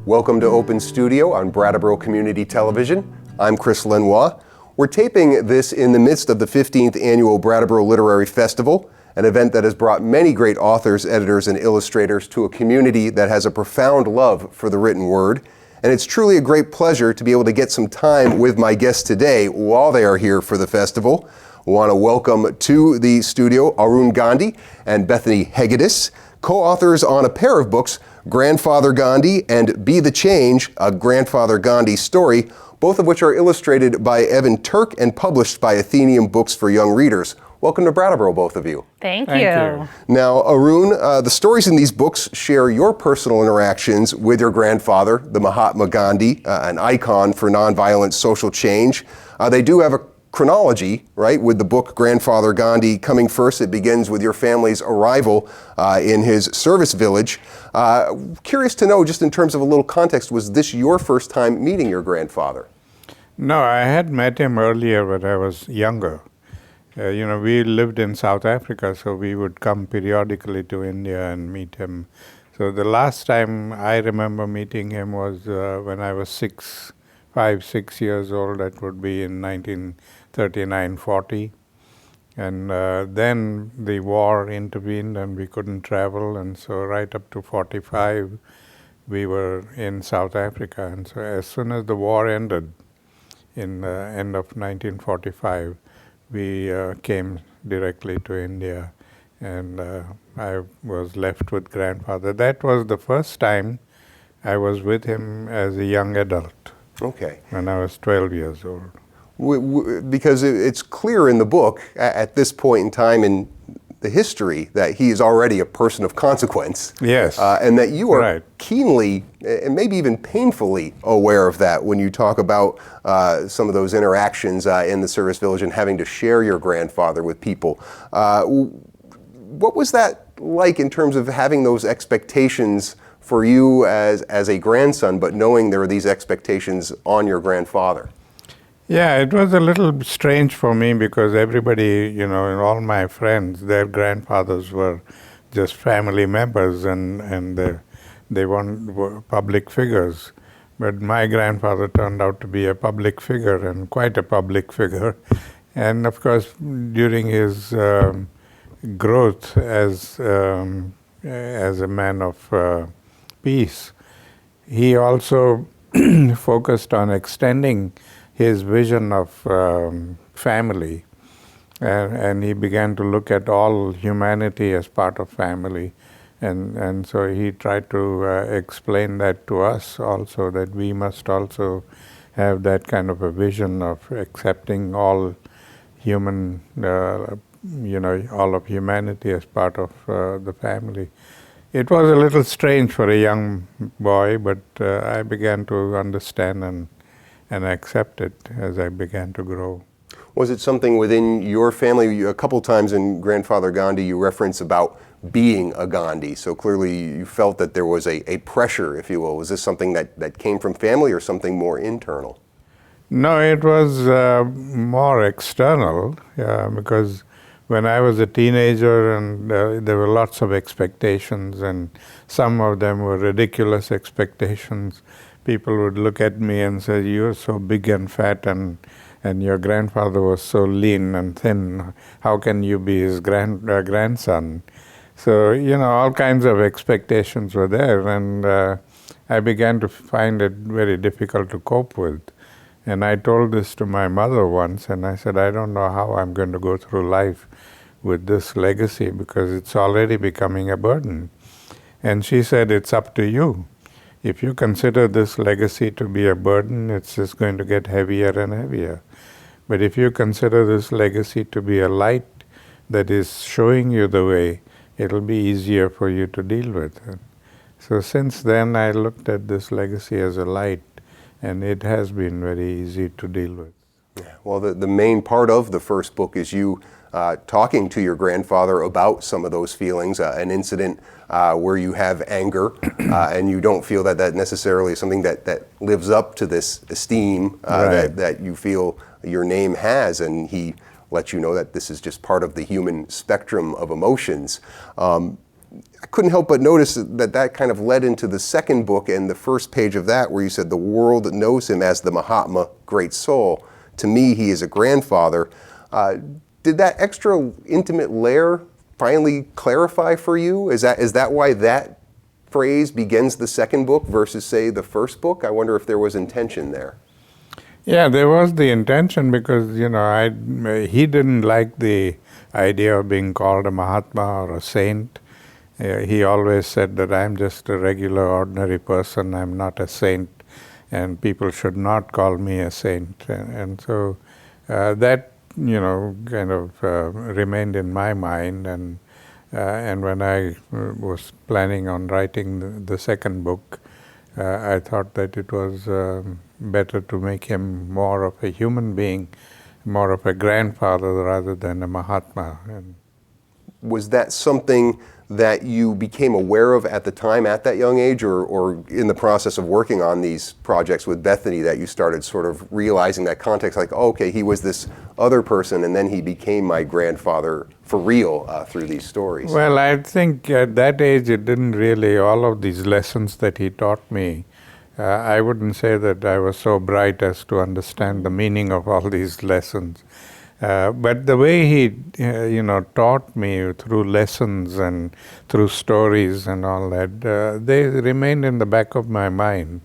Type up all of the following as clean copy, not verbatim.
Welcome to Open Studio on Brattleboro Community Television. I'm Chris Lenois. We're taping this in the midst of the 15th Annual Brattleboro Literary Festival, an event that has brought many great authors, editors, and illustrators to a community that has a profound love for the written word. And it's truly a great pleasure to be able to get some time with my guests today while they are here for the festival. I want to welcome to the studio Arun Gandhi and Bethany Hegedus, co-authors on a pair of books, Grandfather Gandhi and Be the Change, a Grandfather Ghandi Story, both of which are illustrated by Evan Turk and published by Atheneum Books for Young Readers. Welcome to Brattleboro, both of you. Thank you. Now, Arun, the stories in these books share your personal interactions with your grandfather, the Mahatma Gandhi, an icon for nonviolent social change. They do have a chronology, right, with the book Grandfather Gandhi coming first. It begins with your family's arrival in his service village. Curious to know, just in terms of a little context, was this your first time meeting your grandfather? No, I had met him earlier when I was younger. We lived in South Africa, so we would come periodically to India and meet him. So the last time I remember meeting him was when I was 6 years old. That would be in 1939-40. And then the war intervened and we couldn't travel. And so right up to 45, we were in South Africa. And so as soon as the war ended in the end of 1945, we came directly to India, and I was left with grandfather. That was the first time I was with him as a young adult. Okay. When I was 12 years old. Because it's clear in the book at this point in time in the history that he is already a person of consequence. Yes. And that you are right. Keenly and maybe even painfully aware of that when you talk about some of those interactions in the service village and having to share your grandfather with people. What was that like in terms of having those expectations for you as a grandson, but knowing there were these expectations on your grandfather? Yeah, it was a little strange for me because everybody, all my friends, their grandfathers were just family members and they were public figures. But my grandfather turned out to be a public figure, and quite a public figure. And of course, during his growth as a man of peace, he also focused on extending his vision of family, and he began to look at all humanity as part of family, and so he tried to explain that to us also, that we must also have that kind of a vision of accepting all human, all of humanity as part of the family. It was a little strange for a young boy, but I began to understand and accept it as I began to grow. Was it something within your family? A couple times in Grandfather Gandhi you reference about being a Gandhi, so clearly you felt that there was a pressure, if you will. Was this something that came from family or something more internal? No, it was more external, because when I was a teenager and there were lots of expectations, and some of them were ridiculous expectations. People would look at me and say, "You're so big and fat, and your grandfather was so lean and thin. How can you be his grandson?" So, all kinds of expectations were there, and I began to find it very difficult to cope with. And I told this to my mother once, and I said, "I don't know how I'm going to go through life with this legacy because it's already becoming a burden." And she said, "It's up to you. If you consider this legacy to be a burden, it's just going to get heavier and heavier. But if you consider this legacy to be a light that is showing you the way, it'll be easier for you to deal with it." So since then, I looked at this legacy as a light, and it has been very easy to deal with. Yeah. Well, the main part of the first book is you talking to your grandfather about some of those feelings, an incident where you have anger and you don't feel that necessarily is something that lives up to this esteem Right. that you feel your name has, and he lets you know that this is just part of the human spectrum of emotions. I couldn't help but notice that kind of led into the second book and the first page of that, where you said the world knows him as the Mahatma Great Soul. To me, he is a grandfather. Did that extra intimate layer finally clarify for you? Is that why that phrase begins the second book versus, say, the first book? I wonder if there was intention there. Yeah, there was the intention because, he didn't like the idea of being called a Mahatma or a saint. He always said that I'm just a regular, ordinary person. I'm not a saint, and people should not call me a saint. And so that, kind of remained in my mind. And when I was planning on writing the second book, I thought that it was better to make him more of a human being, more of a grandfather rather than a Mahatma. And was that something that you became aware of at the time, at that young age, or in the process of working on these projects with Bethany, that you started sort of realizing that context, like, oh, okay, he was this other person, and then he became my grandfather for real through these stories? Well, I think at that age it didn't really, all of these lessons that he taught me, I wouldn't say that I was so bright as to understand the meaning of all these lessons. But the way he, taught me through lessons and through stories and all that, they remained in the back of my mind.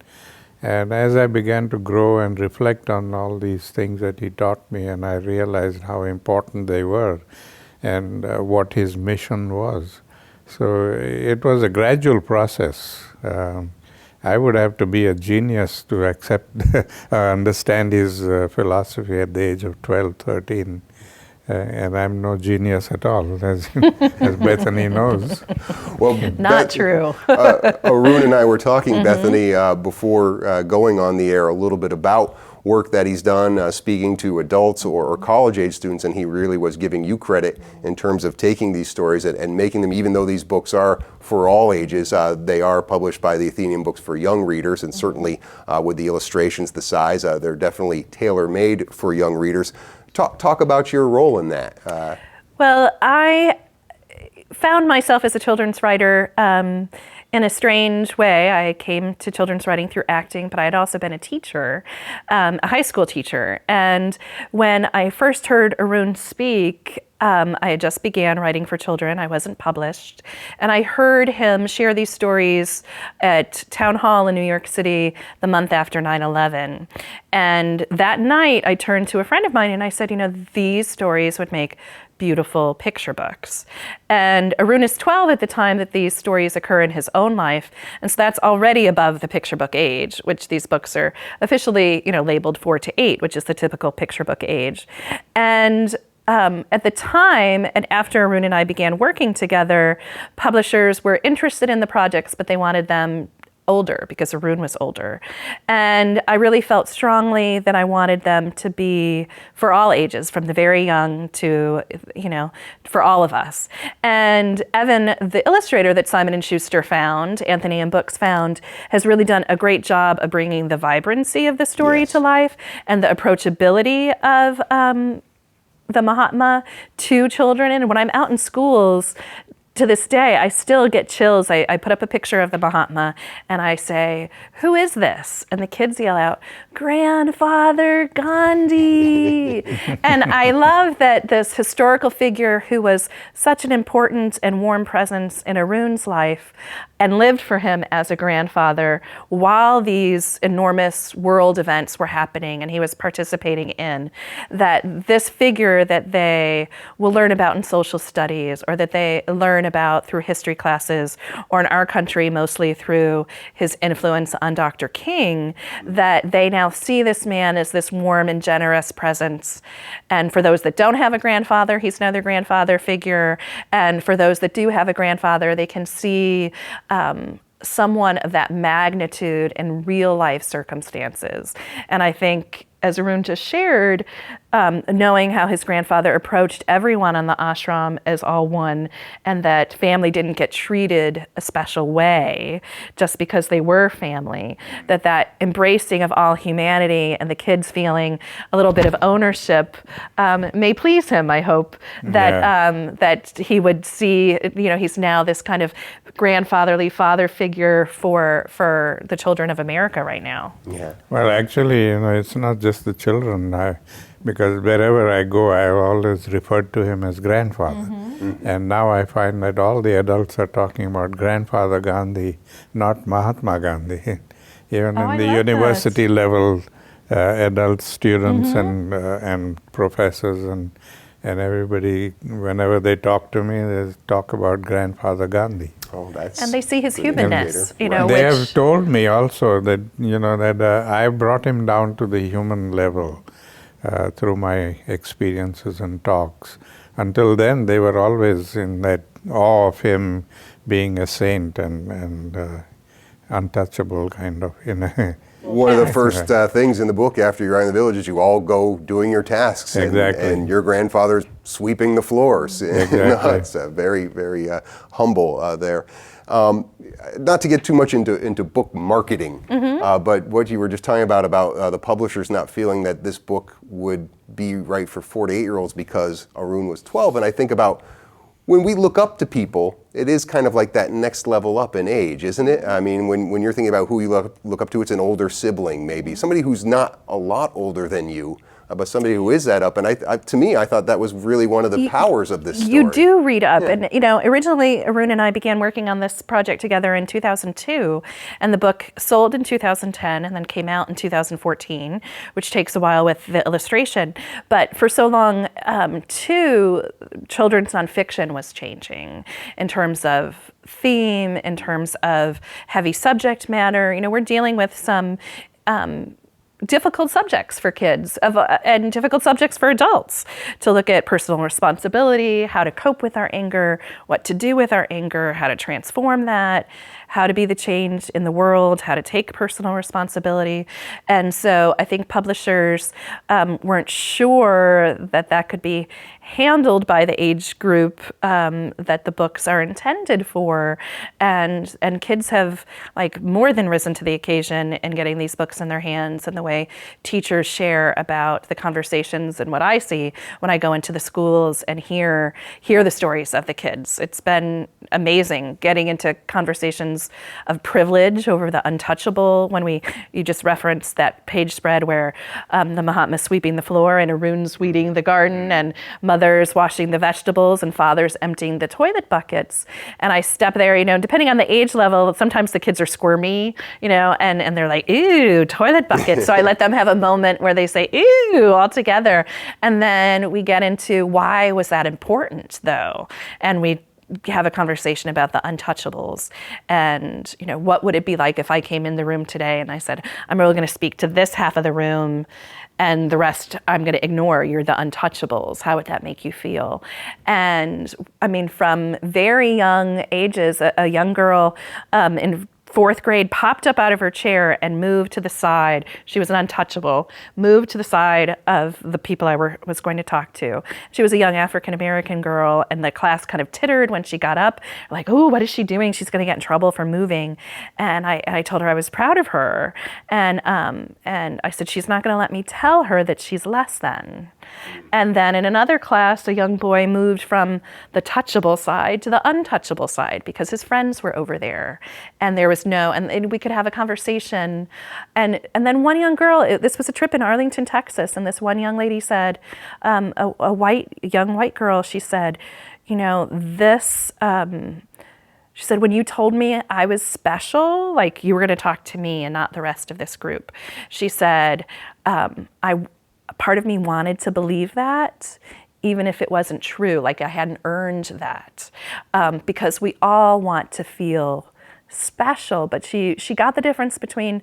And as I began to grow and reflect on all these things that he taught me, and I realized how important they were and what his mission was. So it was a gradual process. I would have to be a genius to understand his philosophy at the age of 12, 13. And I'm no genius at all, as Bethany knows. Well, Not true. Arun and I were talking, Bethany, before going on the air a little bit about work that he's done speaking to adults or college-age students, and he really was giving you credit in terms of taking these stories and making them, even though these books are for all ages, they are published by the Athenaeum Books for young readers, and certainly with the illustrations, the size, they're definitely tailor-made for young readers. Talk about your role in that. Well, I found myself as a children's writer in a strange way. I came to children's writing through acting, but I had also been a teacher, a high school teacher. And when I first heard Arun speak, I had just began writing for children. I wasn't published. And I heard him share these stories at Town Hall in New York City the month after 9/11. And that night, I turned to a friend of mine and I said, these stories would make beautiful picture books. And Arun is 12 at the time that these stories occur in his own life. And so that's already above the picture book age, which these books are officially, labeled 4 to 8, which is the typical picture book age. And at the time, and after Arun and I began working together, publishers were interested in the projects, but they wanted them older because Arun was older. And I really felt strongly that I wanted them to be for all ages, from the very young to, for all of us. And Evan, the illustrator that Simon & Schuster found, Athenaeum Books found, has really done a great job of bringing the vibrancy of the story to life and the approachability of the Mahatma to children. And when I'm out in schools, to this day, I still get chills. I put up a picture of the Mahatma and I say, "Who is this?" And the kids yell out, "Grandfather Gandhi." And I love that this historical figure who was such an important and warm presence in Arun's life and lived for him as a grandfather while these enormous world events were happening and he was participating in, that this figure that they will learn about in social studies or that they learn about through history classes, or in our country mostly through his influence on Dr. King, that they now see this man as this warm and generous presence. And for those that don't have a grandfather, he's another grandfather figure. And for those that do have a grandfather, they can see someone of that magnitude in real life circumstances. And I think as Arun just shared, knowing how his grandfather approached everyone on the ashram as all one, and that family didn't get treated a special way just because they were family, that embracing of all humanity and the kids feeling a little bit of ownership may please him. I hope that that he would see, he's now this kind of grandfatherly father figure for the children of America right now. Yeah. Well, actually, it's not just the children, because wherever I go, I always referred to him as grandfather. And now I find that all the adults are talking about Grandfather Gandhi, not Mahatma Gandhi. Even in the university level, adult students and professors and everybody, whenever they talk to me, they talk about Grandfather Gandhi. Oh, that's And they see his humanness, They which have told me also that I brought him down to the human level through my experiences and talks. Until then, they were always in that awe of him being a saint and untouchable kind of. One of the first things in the book after you're out in the village is you all go doing your tasks. And your grandfather's sweeping the floors. Exactly. It's very, very humble there. Not to get too much into book marketing, but what you were just talking about the publishers not feeling that this book would be right for 4 to 8-year-olds because Arun was 12. And I think about when we look up to people, it is kind of like that next level up in age, isn't it? I mean, when you're thinking about who you look up to, it's an older sibling, maybe. Somebody who's not a lot older than you, but somebody who is that up. And to me, I thought that was really one of the powers of this story. You do read up. And, originally, Arun and I began working on this project together in 2002. And the book sold in 2010 and then came out in 2014, which takes a while with the illustration. But for so long, too, children's nonfiction was changing in terms of theme, in terms of heavy subject matter. We're dealing with some difficult subjects for kids and difficult subjects for adults to look at personal responsibility, how to cope with our anger, what to do with our anger, how to transform that, how to be the change in the world, how to take personal responsibility. And so I think publishers weren't sure that could be handled by the age group that the books are intended for. And kids have more than risen to the occasion in getting these books in their hands, and the way teachers share about the conversations and what I see when I go into the schools and hear the stories of the kids. It's been amazing getting into conversations of privilege over the untouchable. You just referenced that page spread where the Mahatma's sweeping the floor and Arun's weeding the garden and mothers washing the vegetables and fathers emptying the toilet buckets. And I step there, depending on the age level, sometimes the kids are squirmy, and they're like, ew, toilet bucket. So I let them have a moment where they say, ew, all together. And then we get into why was that important, though? And we have a conversation about the untouchables and, what would it be like if I came in the room today and I said, I'm really going to speak to this half of the room and the rest I'm going to ignore. You're the untouchables. How would that make you feel? And I mean, from very young ages, a young girl in 4th grade popped up out of her chair and moved to the side. She was an untouchable, moved to the side of the people I was going to talk to. She was a young African-American girl, and the class kind of tittered when she got up, like, oh, what is she doing? She's going to get in trouble for moving. And I told her I was proud of her. And I said, she's not going to let me tell her that she's less than. And then in another class, a young boy moved from the touchable side to the untouchable side because his friends were over there. And there was and we could have a conversation. And then one young girl, this was a trip in Arlington, Texas, and this one young lady said, a young white girl, she said, she said, when you told me I was special, like you were going to talk to me and not the rest of this group. She said, part of me wanted to believe that, even if it wasn't true, like I hadn't earned that, because we all want to feel special. But she got the difference between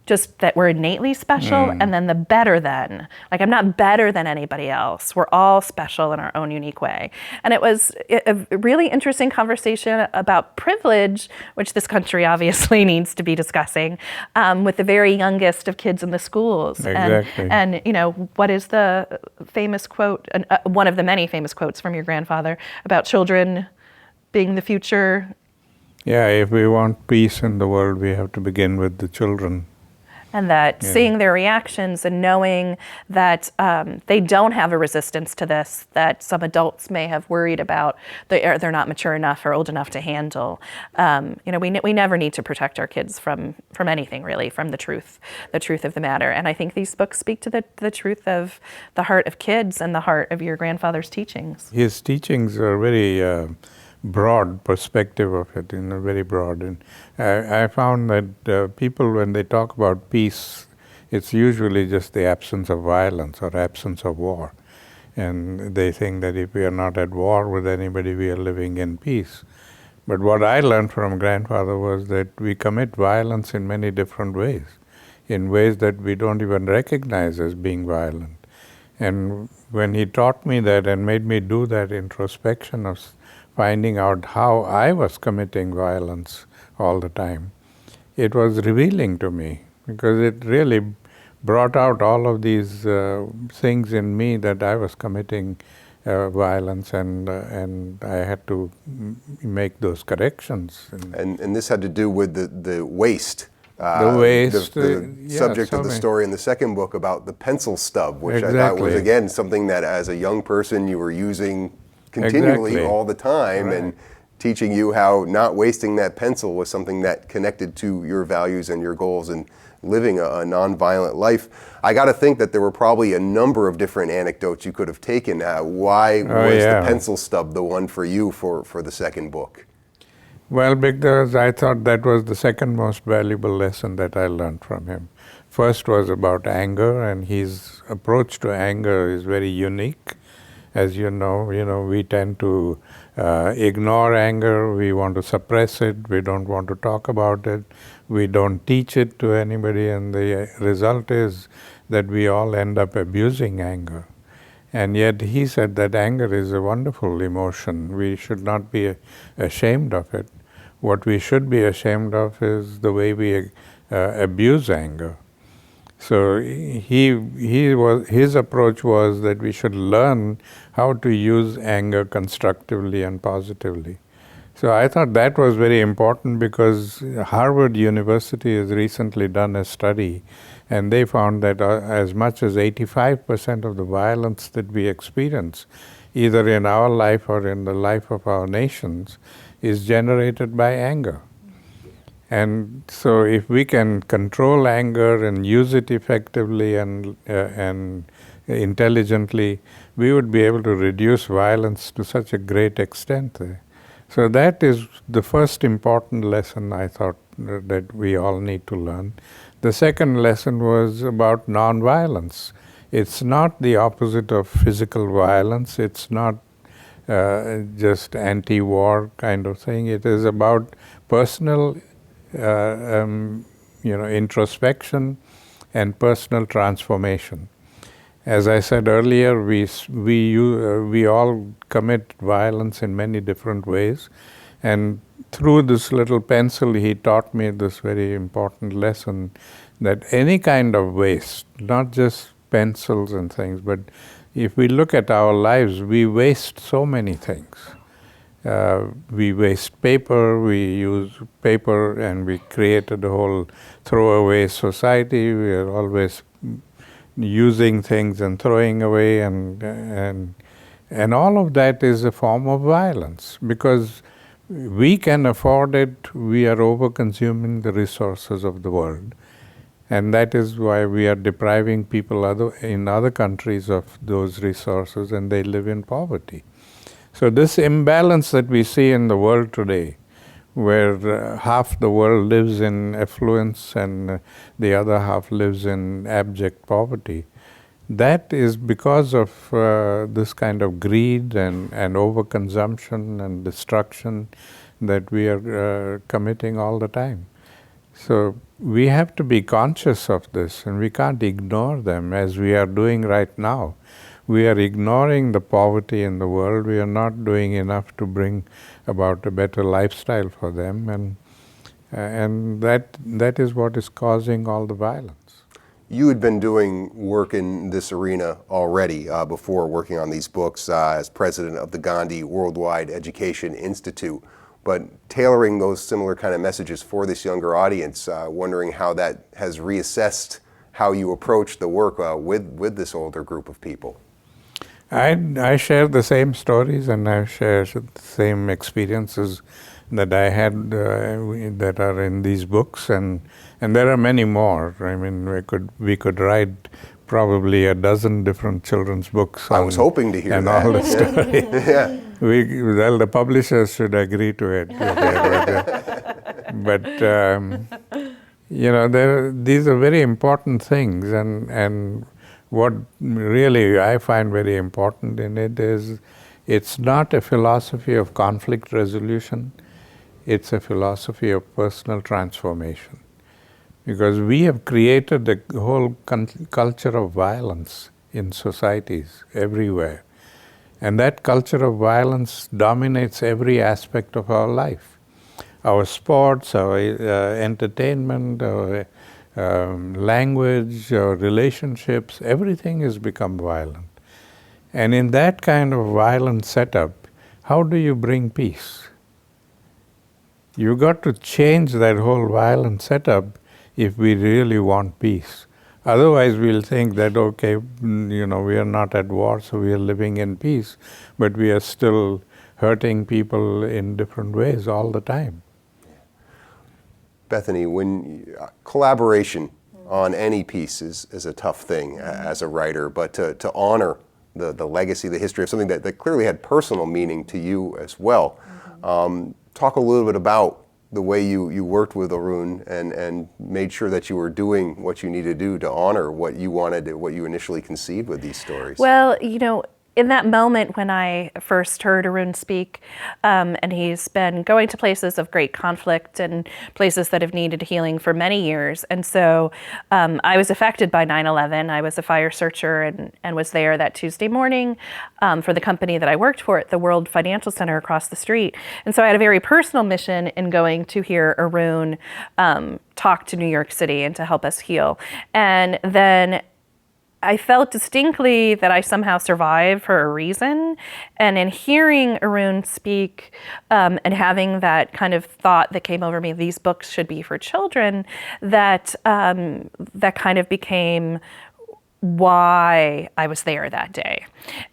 just that we're innately special, and then the better than. Like, I'm not better than anybody else. We're all special in our own unique way. And it was a really interesting conversation about privilege, which this country obviously needs to be discussing, with the very youngest of kids in the schools. Exactly. And you know, what is the famous quote, one of the many famous quotes from your grandfather about children being the future? Yeah, if we want peace in the world, we have to begin with the children. And that seeing their reactions and knowing that they don't have a resistance to this, that some adults may have worried about, they're not mature enough or old enough to handle. You know, we never need to protect our kids from anything, really, from the truth of the matter. And I think these books speak to the truth of the heart of kids and the heart of your grandfather's teachings. His teachings are very broad perspective of it, very broad. And I found that people, when they talk about peace, it's usually just the absence of violence or absence of war. And they think that if we are not at war with anybody, we are living in peace. But what I learned from grandfather was that we commit violence in many different ways, in ways that we don't even recognize as being violent. And when he taught me that and made me do that introspection of finding out how I was committing violence all the time, it was revealing to me, because it really brought out all of these things in me that I was committing violence, and I had to make those corrections. And this had to do with the waste. The waste. The subject of the story in the second book about the pencil stub, which I thought was, again, something that as a young person you were using continually all the time, and teaching you how not wasting that pencil was something that connected to your values and your goals and living a nonviolent life. I got to think that there were probably a number of different anecdotes you could have taken. Why was the pencil stub the one for you for the second book? Well, because I thought that was the second most valuable lesson that I learned from him. First was about anger, and his approach to anger is very unique. As you know, we tend to ignore anger. We want to suppress it. We don't want to talk about it. We don't teach it to anybody, and the result is that we all end up abusing anger. And yet he said that anger is a wonderful emotion. We should not be ashamed of it. What we should be ashamed of is the way we abuse anger. So his approach was that we should learn how to use anger constructively and positively. So I thought that was very important, because Harvard University has recently done a study, and they found that as much as 85% of the violence that we experience, either in our life or in the life of our nations, is generated by anger. And so if we can control anger and use it effectively and intelligently, we would be able to reduce violence to such a great extent. So that is the first important lesson I thought that we all need to learn. The second lesson was about nonviolence. It's not the opposite of physical violence. It's not just anti-war kind of thing. It is about personal introspection and personal transformation. As I said earlier, we all commit violence in many different ways, and through this little pencil, he taught me this very important lesson, that any kind of waste, not just pencils and things, but if we look at our lives, we waste so many things. We waste paper, we use paper, and we created a whole throwaway society. We are always using things and throwing away, and all of that is a form of violence, because we can afford it. We are over-consuming the resources of the world, and that is why we are depriving people in other countries of those resources, and they live in poverty. So this imbalance that we see in the world today, where half the world lives in affluence and the other half lives in abject poverty, that is because of this kind of greed and overconsumption and destruction that we are committing all the time. So we have to be conscious of this, and we can't ignore them as we are doing right now. We are ignoring the poverty in the world. We are not doing enough to bring about a better lifestyle for them, and that is what is causing all the violence. You had been doing work in this arena already before working on these books as president of the Gandhi Worldwide Education Institute, but tailoring those similar kind of messages for this younger audience, wondering how that has reassessed how you approach the work with this older group of people. I share the same stories, and I share the same experiences that I had that are in these books, and there are many more. I mean, we could write probably a dozen different children's books. I was hoping to hear and that. all the story. Yeah. Well, the publishers should agree to it. But you know, these are very important things, and what really I find very important in it is it's not a philosophy of conflict resolution, it's a philosophy of personal transformation. Because we have created a whole culture of violence in societies everywhere. And that culture of violence dominates every aspect of our life. Our sports, our entertainment, our language, our relationships, everything has become violent. And in that kind of violent setup, how do you bring peace? You got to change that whole violent setup if we really want peace. Otherwise, we'll think that, okay, you know, we are not at war, so we are living in peace, but we are still hurting people in different ways all the time. Bethany, when collaboration on any piece is a tough thing as a writer, but to honor the legacy, the history of something that clearly had personal meaning to you as well. Talk a little bit about the way you worked with Arun and made sure that you were doing what you needed to do to honor what you wanted, what you initially conceived with these stories. Well, you know, in that moment when I first heard Arun speak, and he's been going to places of great conflict and places that have needed healing for many years. And so I was affected by 9/11. I was a fire searcher and was there that Tuesday morning for the company that I worked for at the World Financial Center across the street. And so I had a very personal mission in going to hear Arun talk to New York City and to help us heal. And then I felt distinctly that I somehow survived for a reason. And in hearing Arun speak and having that kind of thought that came over me, these books should be for children, that kind of became why I was there that day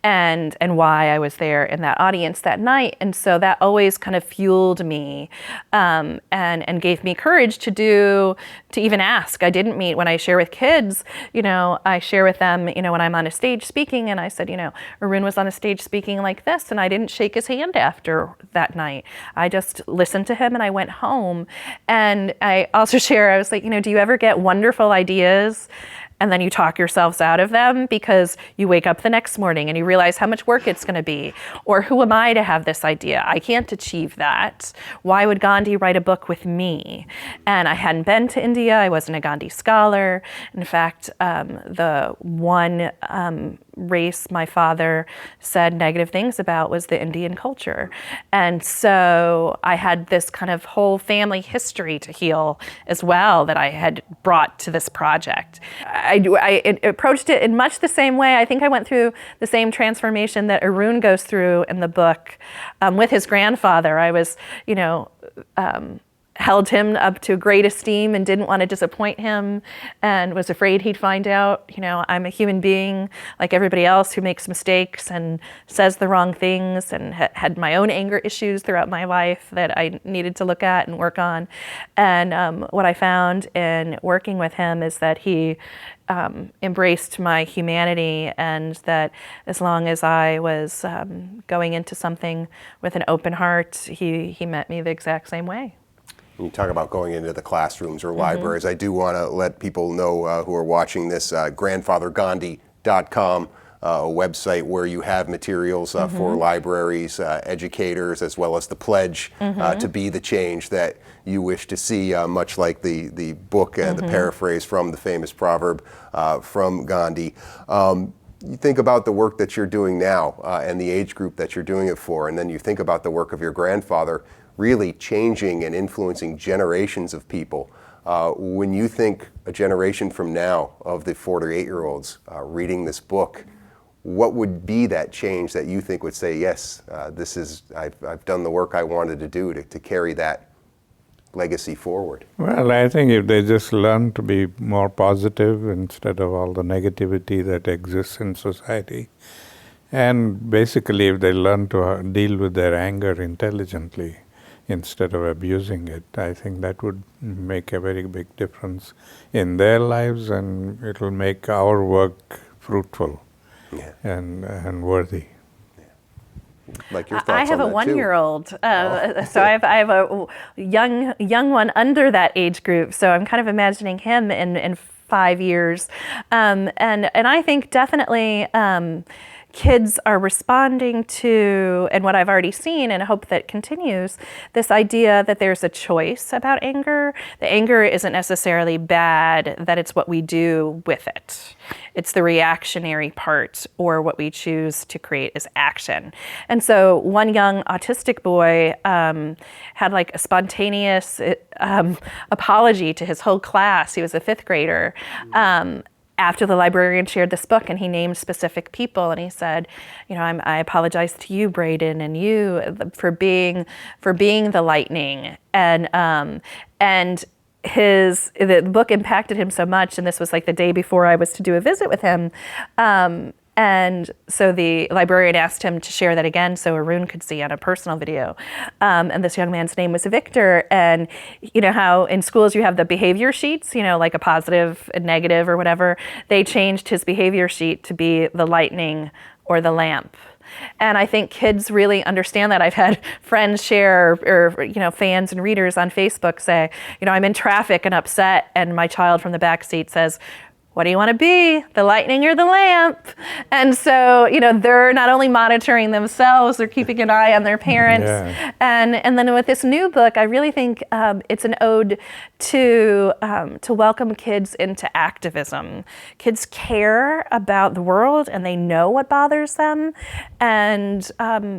and why I was there in that audience that night. And so that always kind of fueled me and gave me courage to even ask. I didn't meet when I share with kids, you know, I share with them, you know, when I'm on a stage speaking, and I said, you know, Arun was on a stage speaking like this, and I didn't shake his hand after that night. I just listened to him and I went home. And I also share, I was like, you know, do you ever get wonderful ideas and then you talk yourselves out of them because you wake up the next morning and you realize how much work it's going to be? Or who am I to have this idea? I can't achieve that. Why would Gandhi write a book with me? And I hadn't been to India. I wasn't a Gandhi scholar. In fact, the one race my father said negative things about was the Indian culture. And so I had this kind of whole family history to heal as well that I had brought to this project. I approached it in much the same way. I think I went through the same transformation that Arun goes through in the book with his grandfather. I was, you know, held him up to great esteem and didn't want to disappoint him and was afraid he'd find out, you know, I'm a human being like everybody else who makes mistakes and says the wrong things, and had my own anger issues throughout my life that I needed to look at and work on. And what I found in working with him is that he embraced my humanity, and that as long as I was going into something with an open heart, he met me the exact same way. You talk about going into the classrooms or libraries. I do want to let people know who are watching this, grandfathergandhi.com a website where you have materials for libraries, educators, as well as the pledge to be the change that you wish to see, much like the book, the paraphrase from the famous proverb from Gandhi. You think about the work that you're doing now and the age group that you're doing it for, and then you think about the work of your grandfather really changing and influencing generations of people. When you think a generation from now of the 4 to 8-year-olds reading this book, what would be that change that you think would say, yes, I've done the work I wanted to do to carry that legacy forward? Well, I think if they just learn to be more positive instead of all the negativity that exists in society, and basically if they learn to deal with their anger intelligently instead of abusing it, I think that would make a very big difference in their lives, and it will make our work fruitful and worthy. Like your thoughts I have on a that, 1-year-old, so I have a young one under that age group. So I'm kind of imagining him in 5 years, and I think definitely kids are responding to, and what I've already seen and hope that continues, this idea that there's a choice about anger. The anger isn't necessarily bad, that it's what we do with it. It's the reactionary part, or what we choose to create as action. And so one young autistic boy had like a spontaneous apology to his whole class. He was a 5th grader. After the librarian shared this book, and he named specific people, and he said, I apologize to you, Braden, and you for being the lightning, and the book impacted him so much. And this was like the day before I was to do a visit with him, and so the librarian asked him to share that again so Arun could see on a personal video. And this young man's name was Victor. And you know how in schools you have the behavior sheets, like a positive and negative or whatever. They changed his behavior sheet to be the lightning or the lamp. And I think kids really understand that. I've had friends share, or fans and readers on Facebook say, I'm in traffic and upset, and my child from the back seat says, what do you want to be, the lightning or the lamp? And so, they're not only monitoring themselves, they're keeping an eye on their parents. Yeah. And then with this new book, I really think it's an ode to welcome kids into activism. Kids care about the world, and they know what bothers them. And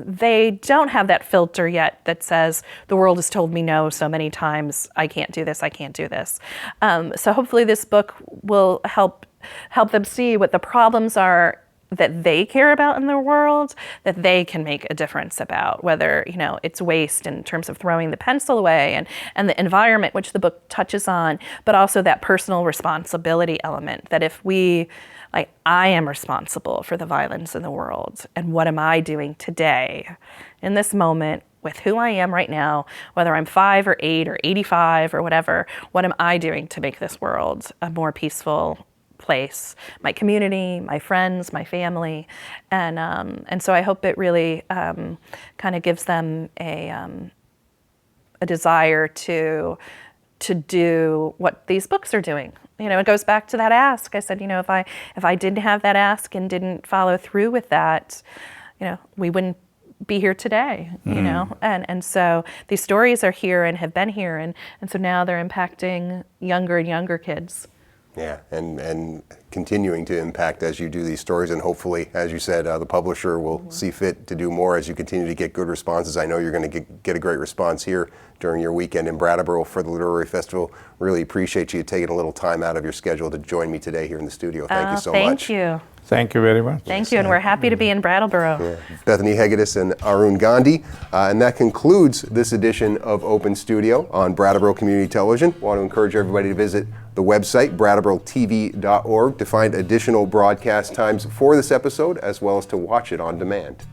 they don't have that filter yet that says, the world has told me no so many times, I can't do this, I can't do this. So hopefully this book will help them see what the problems are that they care about in their world, that they can make a difference about, whether it's waste in terms of throwing the pencil away, and the environment, which the book touches on, but also that personal responsibility element, that if I am responsible for the violence in the world, and what am I doing today in this moment with who I am right now, whether I'm 5 or 8 or 85 or whatever, what am I doing to make this world a more peaceful place, my community, my friends, my family, and so I hope it really kind of gives them a desire to do what these books are doing. It goes back to that ask. I said, if I didn't have that ask and didn't follow through with that, we wouldn't be here today, and so these stories are here and have been here, and so now they're impacting younger and younger kids. Yeah, and continuing to impact as you do these stories, and hopefully, as you said, the publisher will see fit to do more as you continue to get good responses. I know you're going to get a great response here during your weekend in Brattleboro for the Literary Festival. Really appreciate you taking a little time out of your schedule to join me today here in the studio. Thank you so much. Thank you. Thank you very much. Thank you, and we're happy to be in Brattleboro. Yeah. Bethany Hegedus and Arun Gandhi. And that concludes this edition of Open Studio on Brattleboro Community Television. I want to encourage everybody to visit the website, brattleboro.tv.org, to find additional broadcast times for this episode, as well as to watch it on demand.